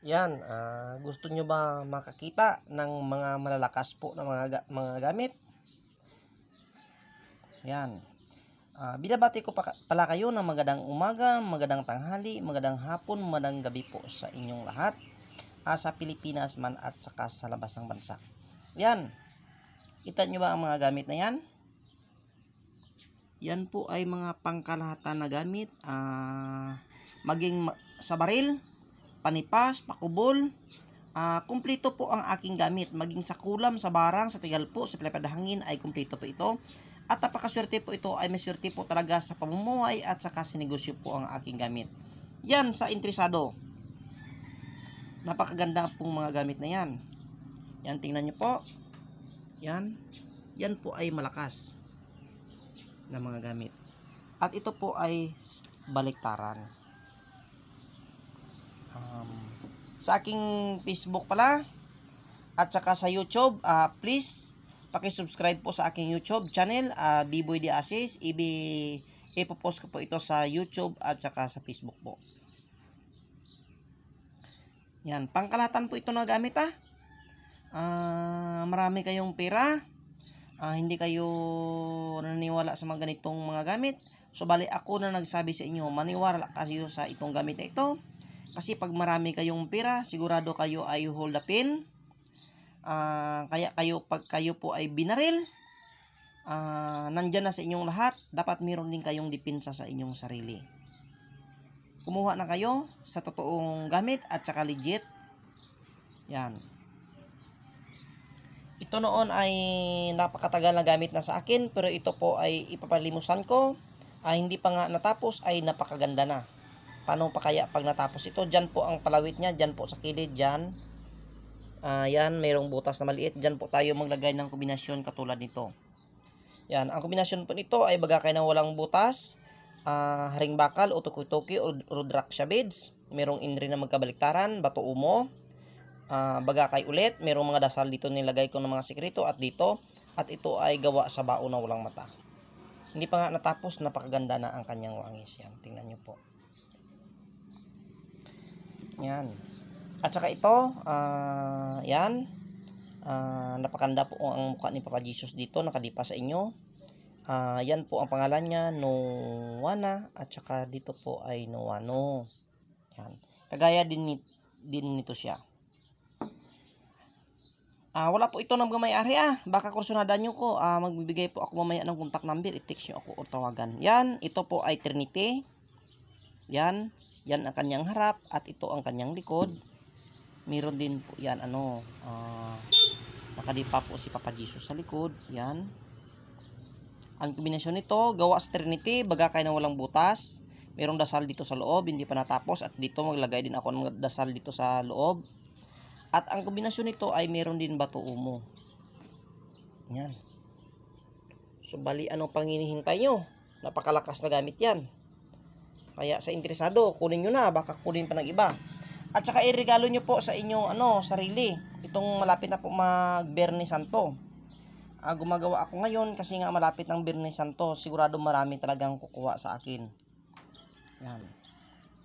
Yan, gusto nyo ba makakita ng mga malalakas po na mga gamit? Yan. Binabati ko pala kayo ng magandang umaga, magandang tanghali, magandang hapon, magandang gabi po sa inyong lahat. Sa Pilipinas man at saka sa labas ng bansa. Yan. Kita nyo ba ang mga gamit na yan? Yan po ay mga pangkalahatan na gamit. Maging sa baril, panipas, pakubol, kumpleto po ang aking gamit. Maging sa kulam, sa barang, sa tigalpo, sa palapadahangin ay kumpleto po ito. At napakaswerte po ito, ay may swerte po talaga sa pamumuhay at saka sa negosyo po ang aking gamit. Yan sa interesado. Napakaganda pong mga gamit na yan. Yan, tingnan nyo po. Yan. Yan po ay malakas na mga gamit. At ito po ay baliktaran. Sa aking Facebook pala at saka sa YouTube, please paki-subscribe po sa aking YouTube channel, B-Boy De Asis. Ipopost ko po ito sa YouTube at saka sa Facebook po. Yan, pangkalahatan po ito na gamit marami kayong pera, hindi kayo naniniwala sa mga ganitong mga gamit. So bali ako na nagsabi sa inyo, maniwala kayo sa itong gamit na ito. Kasi pag marami kayong pera, sigurado kayo ay hold upin. Kaya pag kayo po ay binaril, nandyan na sa inyong lahat. Dapat meron din kayong depensa sa inyong sarili. Kumuha na kayo sa totoong gamit at saka legit. Yan. Ito noon ay napakatagal na gamit na sa akin, pero ito po ay ipapalimusan ko. Hindi pa nga natapos, ay napakaganda na. Paano pa kaya pag natapos ito? Diyan po ang palawit niya, diyan po sa kilid, diyan. Yan, mayroong butas na maliit. Diyan po tayo maglagay ng kombinasyon katulad nito. Yan, ang kombinasyon po nito ay bagakay na walang butas, haring bakal, o tuki-tuki, o rudraksha beads. Mayroong inri na magkabaliktaran, bato umo, bagakay ulit. Mayroong mga dasal dito nilagay ko ng mga sekreto at dito. At ito ay gawa sa bao na walang mata. Hindi pa nga natapos, napakaganda na ang kanyang wangis. Yan, tingnan nyo po. Yan. At saka ito, yan. Napakanda po ang mukha ni Papa Jesus dito, nakadipa sa inyo. Yan po ang pangalan niya, Noana. At saka dito po ay Noano. Yan. Kagaya din nito siya. Wala po ito ng may-ari Baka kursunadan nyo ko. Magbibigay po ako mamaya ng contact number. I-text nyo ako o tawagan. Yan. Ito po ay Trinity. Yan. Yan ang kanyang harap. At ito ang kanyang likod. Meron din po yan. Nakadipa po si Papa Jesus sa likod. Yan. Ang kombinasyon nito, gawa sa Trinity. Bagakay na walang butas. Merong dasal dito sa loob. Hindi pa natapos. At dito maglagay din ako ng dasal dito sa loob. At ang kombinasyon nito ay meron din bato umo. Yan. So bali ano pang hinihintay nyo? Napakalakas na gamit yan. Kaya sa interesado, kunin nyo na. Baka kunin pa ng iba. At saka iregalo nyo po sa inyong sarili. Itong malapit na po mag-Biyernes Santo. Gumagawa ako ngayon kasi nga malapit ng Biyernes Santo. Sigurado marami talagang kukuha sa akin. Yan.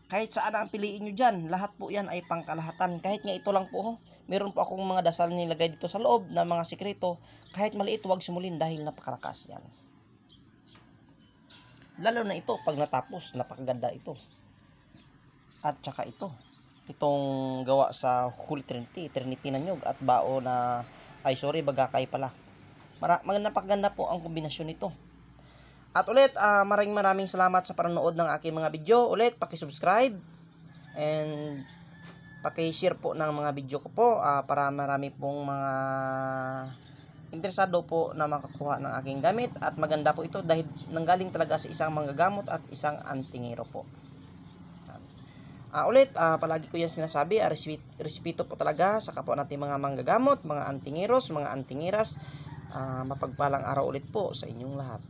Kahit saan ang piliin nyo dyan, lahat po yan ay pangkalahatan. Kahit nga ito lang po, meron po akong mga dasal nilagay dito sa loob na mga sekreto. Kahit maliit, huwag sumulin dahil napakalakas yan. Lalo na ito, pag natapos, napakaganda ito. At saka ito. Itong gawa sa Holy Trinity, Trinity na nyug at bao na, bagakay pala. Napakaganda po ang kombinasyon nito. At ulit, maraming salamat sa panonood ng aking mga video. Ulit, paki-subscribe and paki-share po ng mga video ko po para marami pong mga interesado po na makakuha ng aking gamit. At maganda po ito dahil nanggaling talaga sa isang manggagamot at isang antingero po. Ulit, palagi ko yan sinasabi, respeto po talaga sa kapwa natin mga manggagamot, mga antingeros, mga antingeras. Mapagpalang araw ulit po sa inyong lahat.